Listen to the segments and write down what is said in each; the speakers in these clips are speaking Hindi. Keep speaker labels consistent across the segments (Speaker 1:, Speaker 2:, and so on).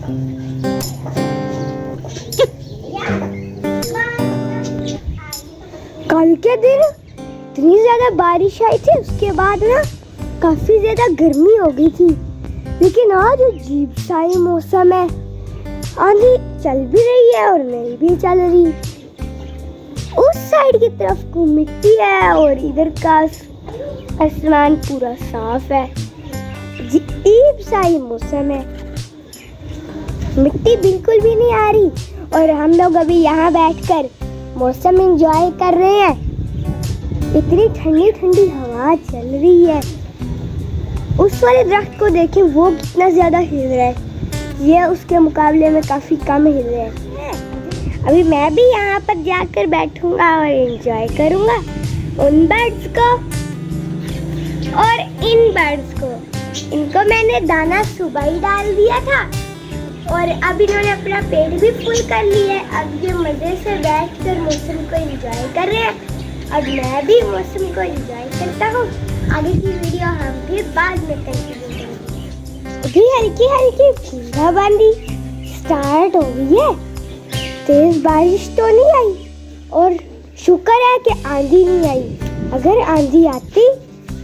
Speaker 1: कल के दिन इतनी ज्यादा बारिश आई थी, उसके बाद ना काफी ज्यादा गर्मी हो गई थी। लेकिन आज अजीब सा ही मौसम है, आंधी चल भी रही है और नहीं भी चल रही। उस साइड की तरफ को मिट्टी है और इधर का आसमान पूरा साफ है। अजीब सा ही मौसम है, मिट्टी बिल्कुल भी नहीं आ रही और हम लोग अभी यहाँ बैठकर मौसम एंजॉय कर रहे हैं। इतनी ठंडी ठंडी हवा चल रही है। उस वाले दरख्त को देखें, वो कितना ज्यादा हिल रहा है, ये उसके मुकाबले में काफी कम हिल रहा है। अभी मैं भी यहाँ पर जाकर बैठूंगा और एंजॉय करूंगा उन बर्ड्स को और इन बर्ड्स को। इनको मैंने दाना सुबह ही डाल दिया था और अब इन्होंने अपना पेट भी फुल कर लिया है। अब ये मजे से बैठकर मौसम को एंजॉय कर रहे हैं। अब मैं भी मौसम को एंजॉय करता हूँ। आगे की वीडियो हम फिर बाद में कंटिन्यू करेंगे। अभी हल्की हल्की बूंदाबांदी स्टार्ट हो गई है। तेज बारिश तो नहीं आई और शुक्र है कि आंधी नहीं आई। अगर आंधी आती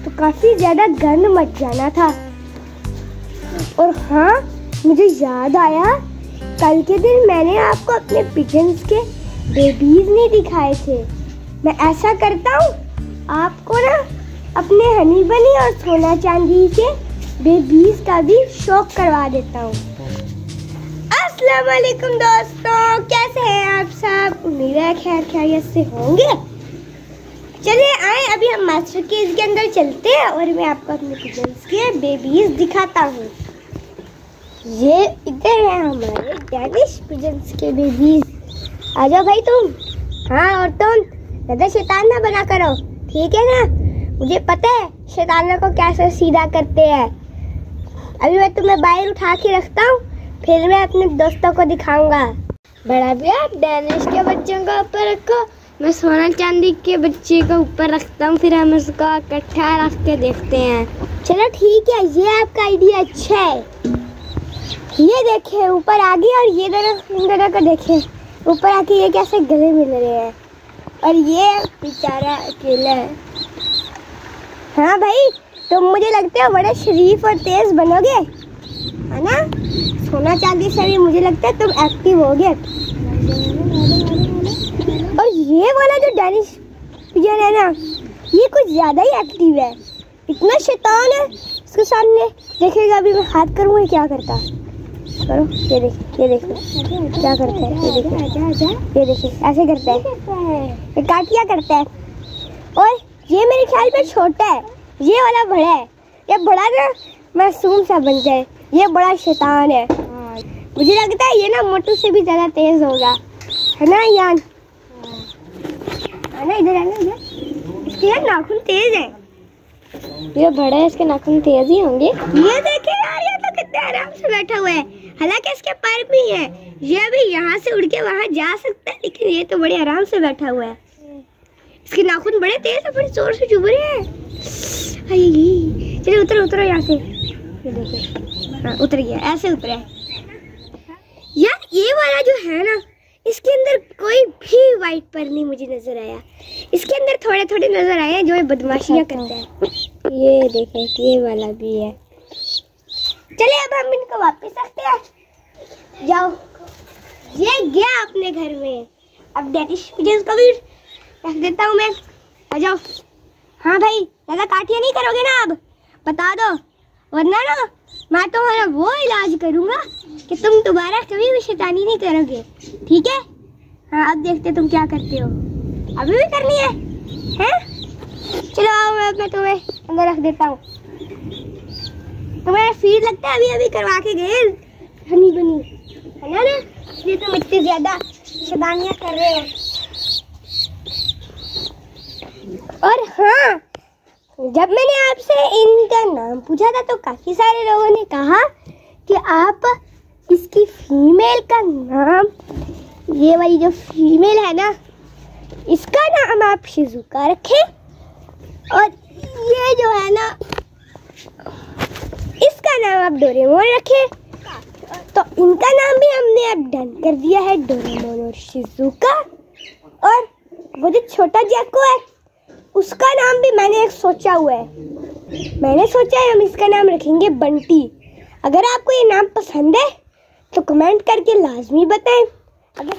Speaker 1: तो काफी ज्यादा गंद मच जाना था। और हाँ, मुझे याद आया, कल के दिन मैंने आपको अपने पिजन्स के बेबीज नहीं दिखाए थे। मैं ऐसा करता हूँ, आपको ना अपने हनी बनी और सोना चांदी के बेबीज का भी शौक करवा देता हूँ। अस्सलाम वालेकुम दोस्तों, कैसे हैं आप सब? उम्मीद है खैर खैरियत से होंगे। चलिए आए, अभी हम मास्टर केज के अंदर चलते हैं और मैं आपको अपने पिजन्स के बेबीज दिखाता हूँ। ये इधर है हमारे डेनिश पिजन्स के बेबीज। आ जाओ भाई तुम। हाँ, और तुम ज्यादा शैतान ना बना करो, ठीक है ना? मुझे पता है शैतानों को कैसे सीधा करते हैं। अभी मैं तुम्हें बाहर उठा के रखता हूँ, फिर मैं अपने दोस्तों को दिखाऊंगा। बड़ा भैया, डेनिश के बच्चों को ऊपर रखो, मैं सोना चांदी के बच्चे को ऊपर रखता हूँ, फिर हम उसको इकट्ठा रख के देखते हैं। चलो ठीक है, ये आपका आइडिया अच्छा है। ये देखे ऊपर आ गया और ये दोनों को देखे ऊपर आके ये कैसे गले मिल रहे हैं और ये बेचारा अकेला है। हाँ भाई, तुम मुझे लगते हो बड़े शरीफ और तेज बनोगे, है ना? सोना चांदी से भी मुझे लगता है तुम एक्टिव होगे। और ये वाला जो डेनिश पिजन है ना, ये कुछ ज्यादा ही एक्टिव है, इतना शैतान है। इसके सामने देखेगा, अभी मैं हाथ करूँगा क्या करता है। करो, ये देखो क्या करता है। ये देखिए ऐसे करता है, ये काटिया करता है। और ये मेरे ख्याल में छोटा है, ये वाला बड़ा है। ये बड़ा ना मासूम सा बन जाए, ये बड़ा शैतान है। मुझे लगता है ये ना मोटू से भी ज्यादा तेज होगा, है ना यान? है ना? इधर है ना, इधर। इसके यार नाखून तेज है। ये बड़ा है, इसके नाखून तेज ही होंगे। ये देखे यार, ये तो कितने आराम से बैठा हुआ है। हालांकि इसके पैर भी है, ये भी यहाँ से उड़ के वहाँ जा सकता है, लेकिन ये तो बड़े आराम से बैठा हुआ है। इसके नाखून बड़े तेज है, बड़े जोर से चुभ रहे हैं। चलो उतरो यहाँ से। ये देखिए, हाँ उतर गया, ऐसे उतरा है। यार ये वाला जो है ना, इसके अंदर कोई भी वाइट पर नहीं मुझे नजर आया। इसके अंदर थोड़े थोड़े नजर आए हैं जो बदमाशियाँ करता है। ये देखें, ये वाला भी है। चलिए अब हम इनको वापस रखते हैं। जाओ, ये गया अपने घर में। अब डेनिश पिजन्स को भी रख देता हूँ मैं। आ जाओ। हाँ भाई, ज्यादा काटिया नहीं करोगे ना? अब बता दो, वरना ना मैं तुम्हारा वो इलाज करूँगा कि तुम दोबारा कभी भी शैतानी नहीं करोगे, ठीक है? हाँ, अब देखते तुम क्या करते हो। अभी भी करनी है, हैं? चलो आओ, मैं तुम्हें अंदर रख देता हूँ। तुम्हें फील लगता है अभी करवा के गए हनी बनी, है ना? इसलिए तुम इतनी ज्यादा शैतानियाँ कर रहे हो। और हाँ, जब मैंने आपसे इनका नाम पूछा था तो काफी सारे लोगों ने कहा कि आप इसकी फीमेल का नाम, ये वाली जो फीमेल है ना, इसका नाम आप शिजुका रखें और ये जो है ना, इसका नाम आप डोरेमोन रखें। तो इनका नाम भी हमने अब डन कर दिया है, डोरेमोन और शिजुका। और वो जो छोटा जैको है उसका नाम भी मैंने एक सोचा हुआ है। मैंने सोचा है हम इसका नाम रखेंगे बंटी। अगर आपको ये नाम पसंद है तो कमेंट करके लाजमी बताएं। अगर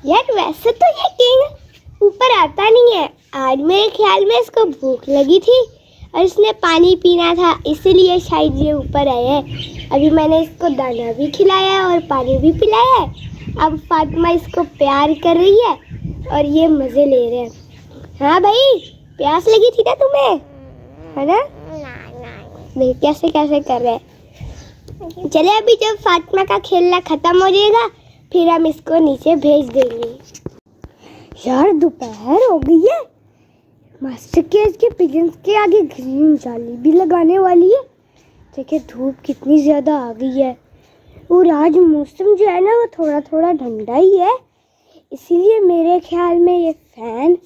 Speaker 1: यार वैसे तो ये किंग ऊपर आता नहीं है, आज मेरे ख्याल में इसको भूख लगी थी और इसने पानी पीना था, इसीलिए शायद ये ऊपर आया है। अभी मैंने इसको दाना भी खिलाया है और पानी भी पिलाया है। अब फातिमा इसको प्यार कर रही है और ये मज़े ले रहे हैं। हाँ भाई, प्यास लगी थी ना तुम्हें, है ना? नहीं, कैसे कैसे कर रहे हैं। चले अभी जब फातिमा का खेलना ख़त्म हो जाएगा फिर हम इसको नीचे भेज देंगे। यार दोपहर हो गई है, मास्टर केज के पिजन्स के आगे ग्रीन जाली भी लगाने वाली है। देखिए धूप कितनी ज़्यादा आ गई है और आज मौसम जो है ना वो थोड़ा थोड़ा ठंडा ही है, इसीलिए मेरे ख्याल में ये फ़ैन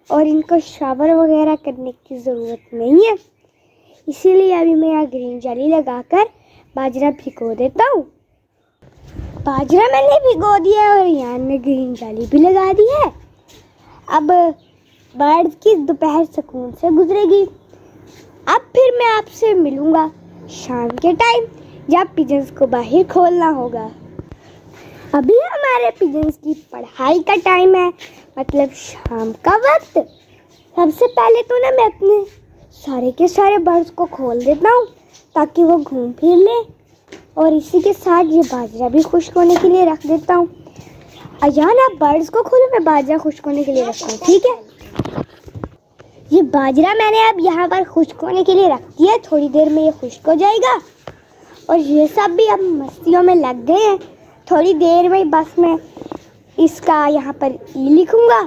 Speaker 1: और इनको शावर वगैरह करने की ज़रूरत नहीं है। इसीलिए अभी मैं यहाँ ग्रीन जाली लगाकर बाजरा भिगो देता हूँ। बाजरा मैंने भिगो दिया और यहाँ में ग्रीन जाली भी लगा दी है। अब बर्ड्स की दोपहर सुकून से गुजरेगी। अब फिर मैं आपसे मिलूँगा शाम के टाइम जब पिजन्स को बाहर खोलना होगा। अभी हमारे पिजन्स की पढ़ाई का टाइम है, मतलब शाम का वक्त। सबसे पहले तो ना मैं अपने सारे के सारे बर्ड्स को खोल देता हूँ ताकि वो घूम फिर ले, और इसी के साथ ये बाजरा भी खुश्क होने के लिए रख देता हूँ। अजान आप बर्ड्स को खोलो, मैं बाजरा खुश्क होने के लिए रखता हूँ, ठीक है? ये बाजरा मैंने अब यहाँ पर खुश्क होने के लिए रख दिया, थोड़ी देर में ये खुश्क हो जाएगा। और ये सब भी अब मस्तियों में लग गए हैं। थोड़ी देर में बस मैं इसका यहाँ पर ई लिखूँगा।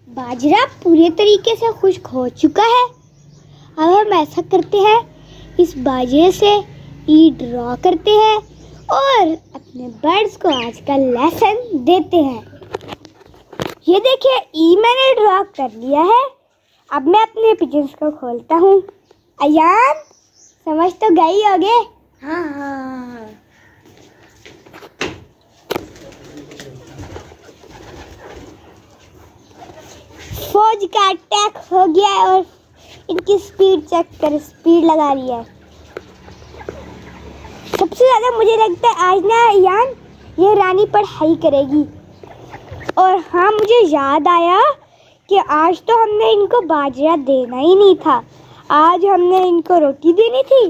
Speaker 1: बाजरा पूरे तरीके से खुश्क हो चुका है। अब हम ऐसा करते हैं, इस बाजरे से ई ड्रॉ करते हैं और अपने बर्ड्स को आज का लेसन देते हैं। ये देखिए ई मैंने ड्रॉ कर लिया है। अब मैं अपने पिजन्स को खोलता हूँ। अयान समझ तो गई होगे? हाँ। फौज का अटैक हो गया है और इनकी स्पीड चेक कर, स्पीड लगा रही है। सबसे ज़्यादा मुझे लगता है आज ना यान ये रानी पढ़ाई करेगी। और हाँ, मुझे याद आया कि आज तो हमने इनको बाजरा देना ही नहीं था, आज हमने इनको रोटी देनी थी।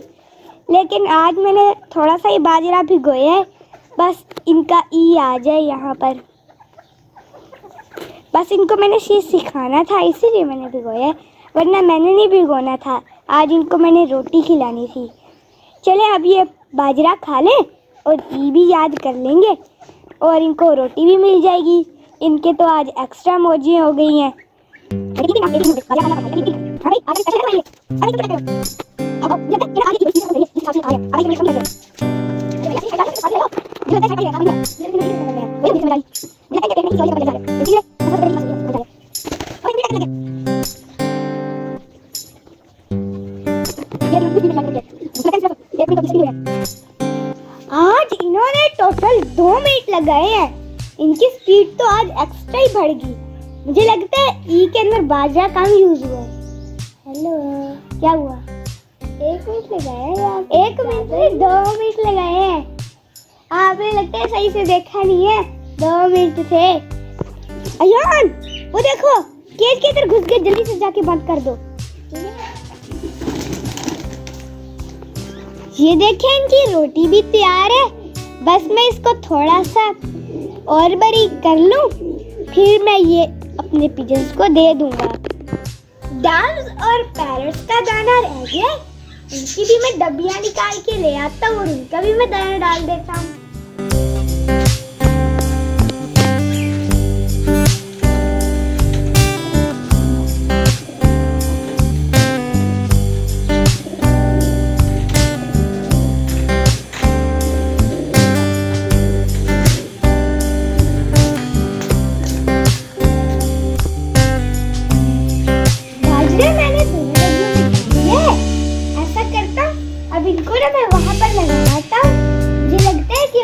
Speaker 1: लेकिन आज मैंने थोड़ा सा ही बाजरा भिगोया है, बस इनका ई आ जाए यहाँ पर। बस इनको मैंने सिखाना था, इसीलिए मैंने भिगोया है, वरना मैंने नहीं भिगोना था। आज इनको मैंने रोटी खिलानी थी। चले अब ये बाजरा खा लें और ई भी याद कर लेंगे और इनको रोटी भी मिल जाएगी। इनके तो आज एक्स्ट्रा मौजें हो गई हैं। आज इन्होंने टोटल 2 मिनट लगाए हैं। इनकी स्पीड तो आज एक्स्ट्रा ही बढ़ गई। मुझे लगता है ई के अंदर बाजरा कम यूज हुआ। हेलो, क्या हुआ? 1 मिनट लगाया यार। 1 मिनट से 2 मिनट लगाए हैं। आपने लगता है सही से देखा नहीं है, 2 मिनट थे। अयान वो देखो केज के अंदर घुस गए, जल्दी से जाके बंद कर दो। ये देखें इनकी रोटी भी तैयार है। बस मैं इसको थोड़ा सा और बारीक कर लूं, फिर मैं ये अपने पिजन्स को दे दूंगा। डाल्स और पैरट्स का दाना रह गया, उनकी भी मैं डब्बियां निकाल के ले आता हूँ और उनका भी मैं दाना डाल देता हूँ। अब इनको ना मैं वहाँ पर लगाता हूँ। मुझे लगता है कि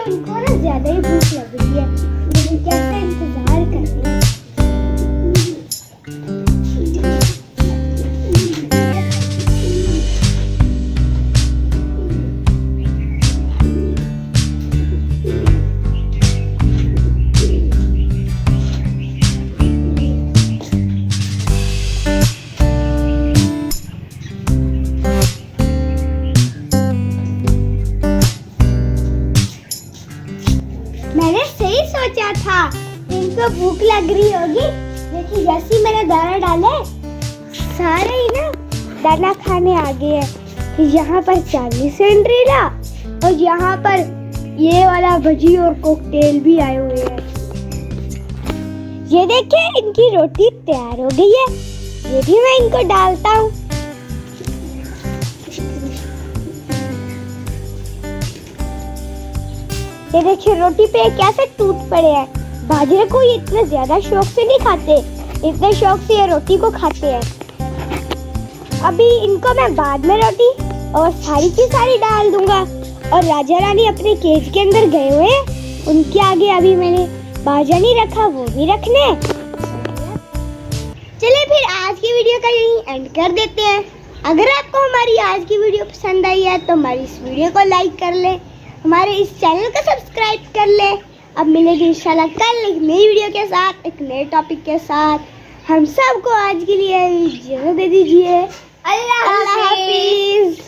Speaker 1: ज्यादा ही भूख लग रही है, लेकिन कैसे इंतजार करें। मैंने सही सोचा था, इनको भूख लग रही होगी, लेकिन जैसे ही मैंने दाना डाले सारे ही ना दाना खाने आ गए हैं। यहाँ पर चार्ली सेंड्रीला और यहाँ पर ये वाला भजी और कॉकटेल भी आए हुए हैं। ये देखिए इनकी रोटी तैयार हो गई है, ये भी मैं इनको डालता हूँ। ये देखिए रोटी पे कैसे टूट पड़े हैं। बाजरे को ये इतने ज्यादा शौक से नहीं खाते, इतने शौक से ये रोटी को खाते हैं। अभी इनको मैं बाद में रोटी और सारी की सारी डाल दूंगा। और राजा रानी अपने केज के अंदर गए हुए हैं, उनके आगे अभी मैंने बाजा नहीं रखा, वो भी रखने। चलिए फिर आज की वीडियो का यहीं एंड कर देते हैं। अगर आपको हमारी आज की वीडियो पसंद आई है तो हमारी इस वीडियो को लाइक कर ले, हमारे इस चैनल को सब्सक्राइब कर ले। अब मिलेगी इंशाल्लाह कल एक नई वीडियो के साथ, एक नए टॉपिक के साथ। हम सबको आज के लिए इजाज़त दे दीजिए। अल्लाह हाफिज़।